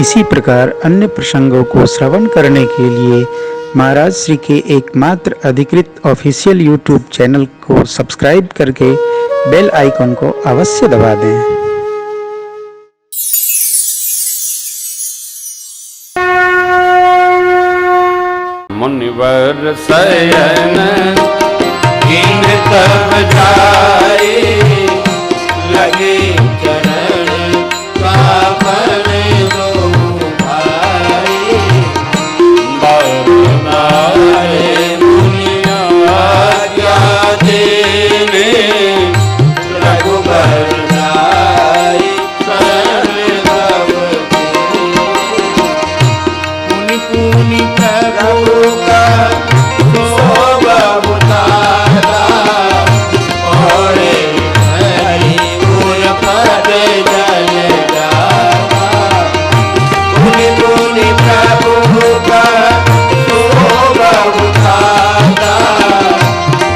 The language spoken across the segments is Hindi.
इसी प्रकार अन्य प्रसंगों को श्रवण करने के लिए महाराज श्री के एकमात्र अधिकृत ऑफिशियल यूट्यूब चैनल को सब्सक्राइब करके बेल आइकन को अवश्य दबा दें। मुनिवर शयन कीन तब जाए, लगे चरण पावन दो भाई। बरनाए मुनिया आज्ञा देने, रघुबर राय शरण तब पुनि पुनि प्रभु का शोभा उतारा। ओढ़े हरि गुर पद जल जावा। पुनि पुनि प्रभु का शोभा उतारा।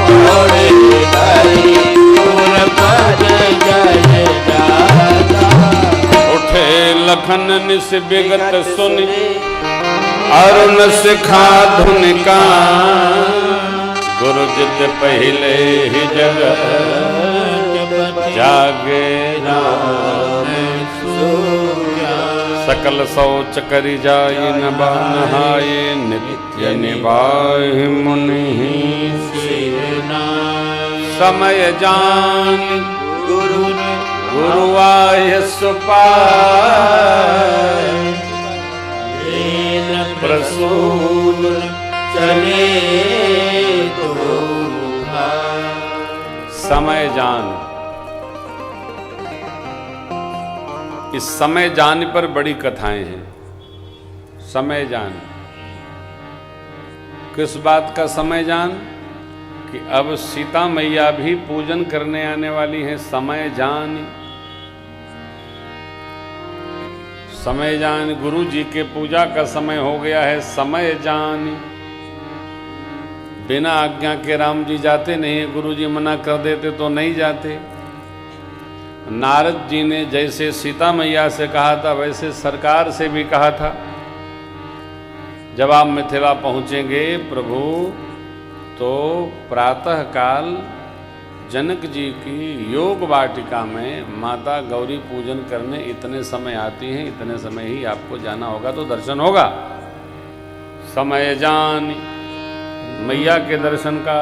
ओढ़े हरि गुर पद जल जावा। उठे लखन निस विगत सुनि, अरुण सिखा धुन का। गुरु जित पहले ही जगत जागे नाम सूर्या। सकल शौच करि जाय न नहाए, नित्य निवाहि मुनि समय जान। गुरु आय सुपाय, प्रसून चले तो समय जान। इस समय जान पर बड़ी कथाएं हैं। समय जान, किस बात का समय जान? कि अब सीता मैया भी पूजन करने आने वाली हैं। समय जान, समय जान। गुरु जी के पूजा का समय हो गया है, समय जान। बिना आज्ञा के राम जी जाते नहीं, गुरु जी मना कर देते तो नहीं जाते। नारद जी ने जैसे सीता मैया से कहा था, वैसे सरकार से भी कहा था, जब आप मिथिला पहुंचेंगे प्रभु तो प्रातः काल जनक जी की योग वाटिका में माता गौरी पूजन करने इतने समय आती हैं, इतने समय ही आपको जाना होगा तो दर्शन होगा। समय जान, मैया के दर्शन का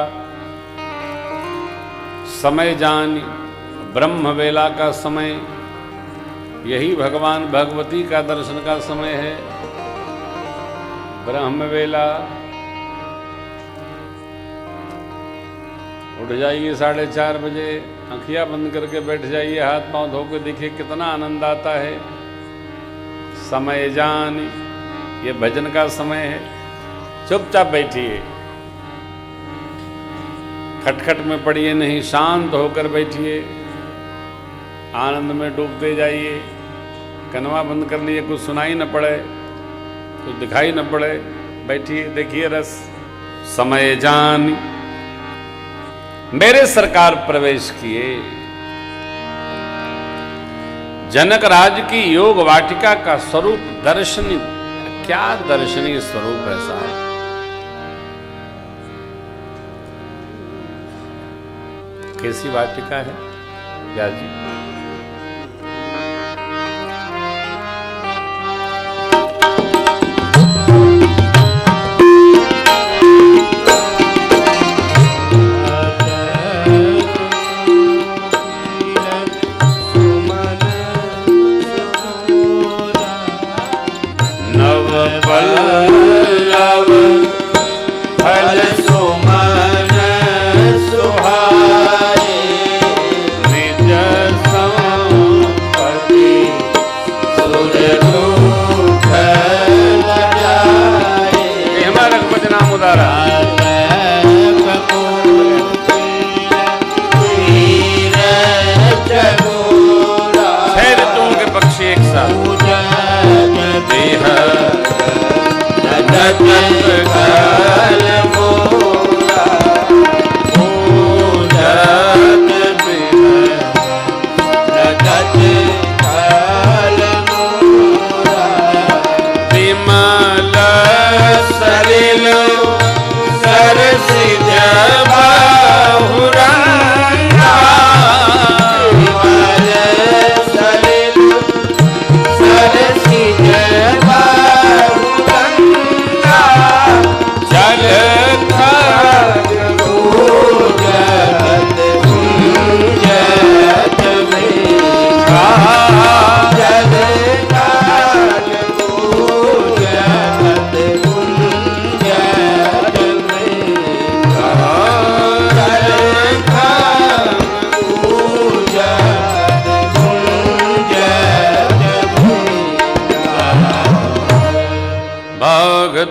समय जान। ब्रह्म वेला का समय, यही भगवान भगवती का दर्शन का समय है। ब्रह्म वेला, उठ जाइए 4:30 बजे, आँखियाँ बंद करके बैठ जाइए, हाथ पांव धो के देखिए कितना आनंद आता है। समय जान, ये भजन का समय है। चुपचाप बैठिए, खटखट में पड़िए नहीं, शांत होकर बैठिए, आनंद में डूबते जाइए। कनवा बंद कर लिए, कुछ सुनाई न पड़े, कुछ दिखाई न पड़े, बैठिए, देखिए रस। समय जान। मेरे सरकार प्रवेश किए। जनक राज की योग वाटिका का स्वरूप दर्शनी, क्या दर्शनीय स्वरूप है साहब। कैसी वाटिका है व्यास जी? सिज बहुरंगा जल थल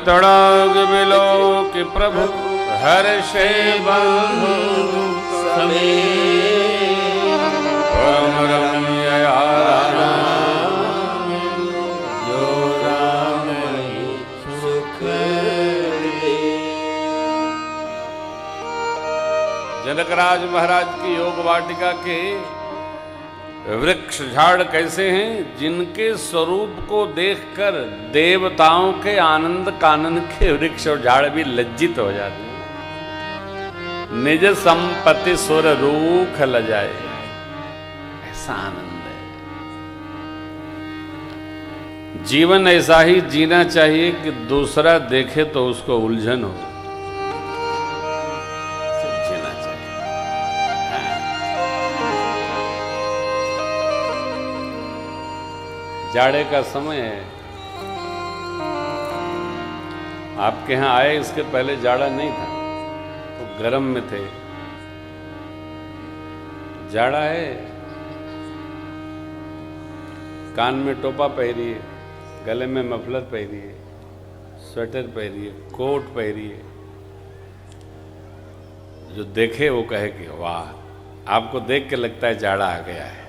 तड़ाग बिलो कि प्रभु हर्षे बंधु परम रमणीय जो राम सुख जनकराज महाराज की योग वाटिका के वृक्ष झाड़ कैसे हैं? जिनके स्वरूप को देखकर देवताओं के आनंद कानन के वृक्ष और झाड़ भी लज्जित हो जाते हैं। निज संपत्ति सुर रूख लजाए, ऐसा आनंद है। जीवन ऐसा ही जीना चाहिए कि दूसरा देखे तो उसको उलझन हो, जीना चाहिए। जाड़े का समय है, आपके यहाँ आए इसके पहले जाड़ा नहीं था, तो गर्म में थे। जाड़ा है, कान में टोपा पहनिए, गले में मफलर पहनिए, स्वेटर पहनिए, कोट पहनिए। जो देखे वो कहे कि वाह, आपको देख के लगता है जाड़ा आ गया है।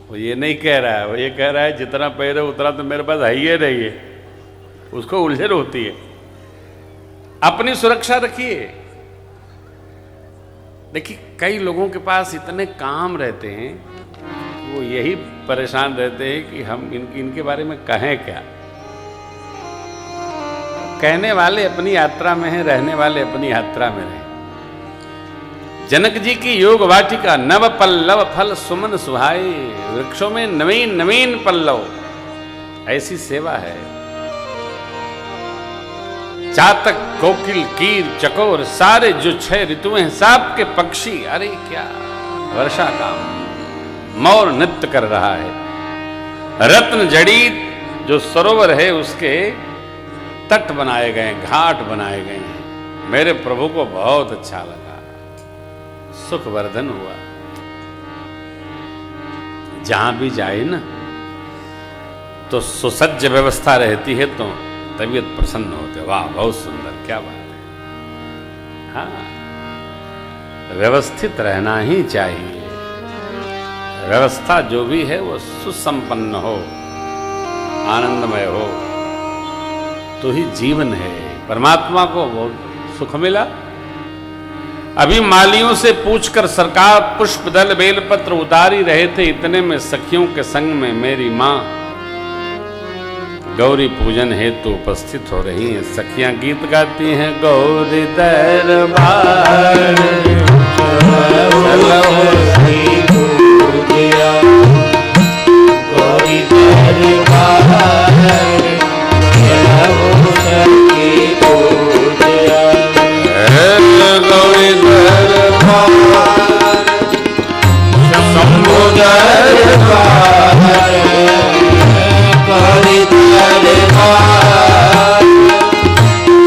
वो ये नहीं कह रहा है, वो ये कह रहा है जितना पहरे उतना तो मेरे पास है ही नहीं है। उसको उलझन होती है। अपनी सुरक्षा रखिए। देखिए, कई लोगों के पास इतने काम रहते हैं, वो यही परेशान रहते हैं कि हम इनके बारे में कहें क्या। कहने वाले अपनी यात्रा में हैं, रहने वाले अपनी यात्रा में रहे। जनक जी की योग वाटिका नव पल्लव फल सुमन सुहाई, वृक्षों में नवीन नवीन पल्लव, ऐसी सेवा है। चातक कोकिल कीर चकोर सारे जो 6 ऋतुएं हैं, सब के पक्षी, अरे क्या वर्षा का मोर नृत्य कर रहा है। रत्न जड़ीत जो सरोवर है उसके तट बनाए गए, घाट बनाए गए हैं। मेरे प्रभु को बहुत अच्छा लगा, सुखवर्धन हुआ। जहां भी जाए ना तो सुसज्ज व्यवस्था रहती है तो तबीयत प्रसन्न होते। वाह, बहुत सुंदर, क्या बात है। हाँ, व्यवस्थित रहना ही चाहिए। व्यवस्था जो भी है वो सुसंपन्न हो, आनंदमय हो, तो ही जीवन है। परमात्मा को वो सुख मिला। अभी मालियों से पूछकर सरकार पुष्प दल बेलपत्र उतारी रहे थे, इतने में सखियों के संग में मेरी माँ गौरी पूजन हेतु उपस्थित हो रही हैं। सखियां गीत गाती हैं, गौरी दरबार गौरी गौरी दरबार शंभो दरबार गौरी दरबार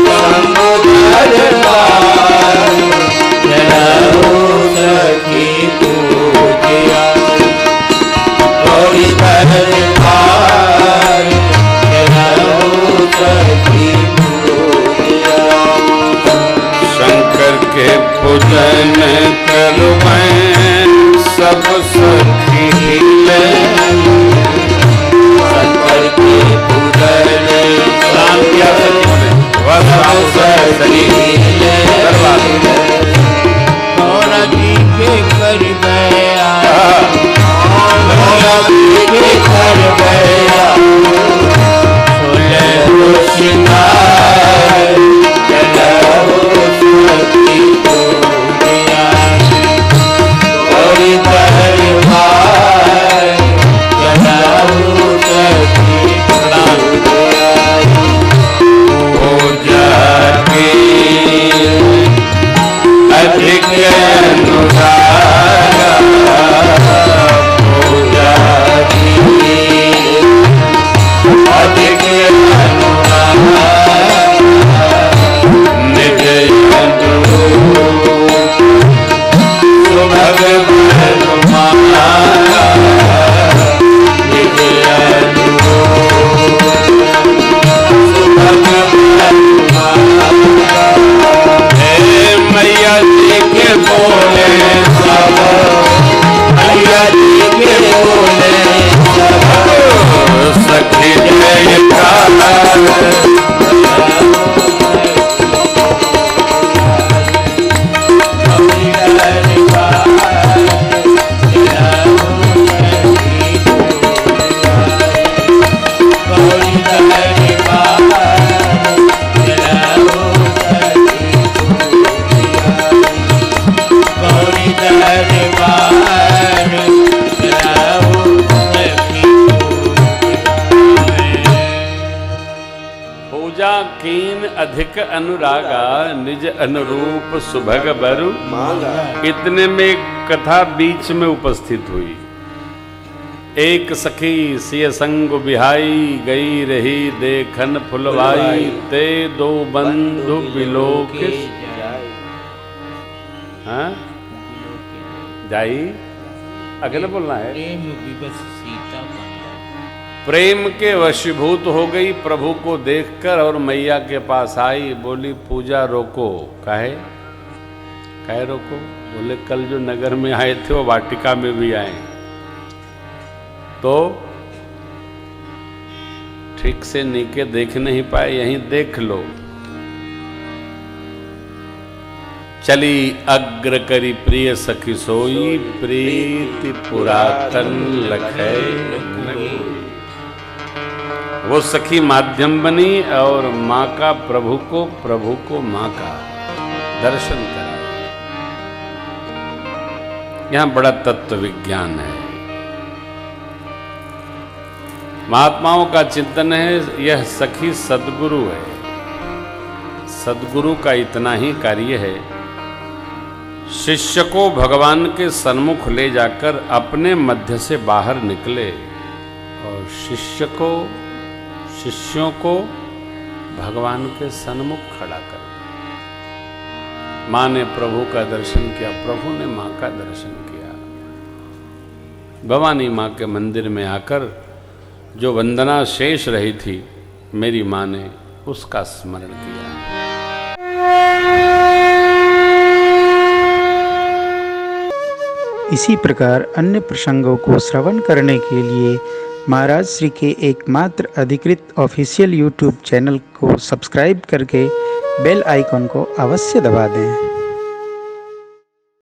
शंभो दरबार जलाओ सखी पूजिया गौरी दरबार अधिक अनुरागा पूजा की अधिक अनुरागा निज सुभग माना निज मैया जी के बोले सब मैया जी के बोले सब सखी जय कीन अधिक अनुरागा निज अनुरूप सुभग बरु इतने में कथा बीच में उपस्थित हुई। एक सखी सिय संग बिहाई गई रही देखन फुलवाई ते दो बंधु बिलोक हाँ जाई अगले बोलना है प्रेम के वशीभूत हो गई प्रभु को देखकर और मैया के पास आई बोली पूजा रोको। काहे रोको? बोले कल जो नगर में आए थे वो वाटिका में भी आए तो ठीक से नीचे देख नहीं पाए, यहीं देख लो। चली अग्र करी प्रिय सखी सोई प्रीति पुरातन लखै। वो सखी माध्यम बनी और माँ का प्रभु को माँ का दर्शन करा। यहां बड़ा तत्व विज्ञान है, महात्माओं का चिंतन है। यह सखी सद्गुरु है। सद्गुरु का इतना ही कार्य है, शिष्य को भगवान के सन्मुख ले जाकर अपने मध्य से बाहर निकले और शिष्यों को भगवान के सन्मुख खड़ा कर। माँ ने प्रभु का दर्शन किया, प्रभु ने माँ का दर्शन किया। भवानी माँ के मंदिर में आकर जो वंदना शेष रही थी मेरी माँ ने उसका स्मरण किया। इसी प्रकार अन्य प्रसंगों को श्रवण करने के लिए महाराज श्री के एकमात्र अधिकृत ऑफिशियल यूट्यूब चैनल को सब्सक्राइब करके बेल आइकॉन को अवश्य दबा दें।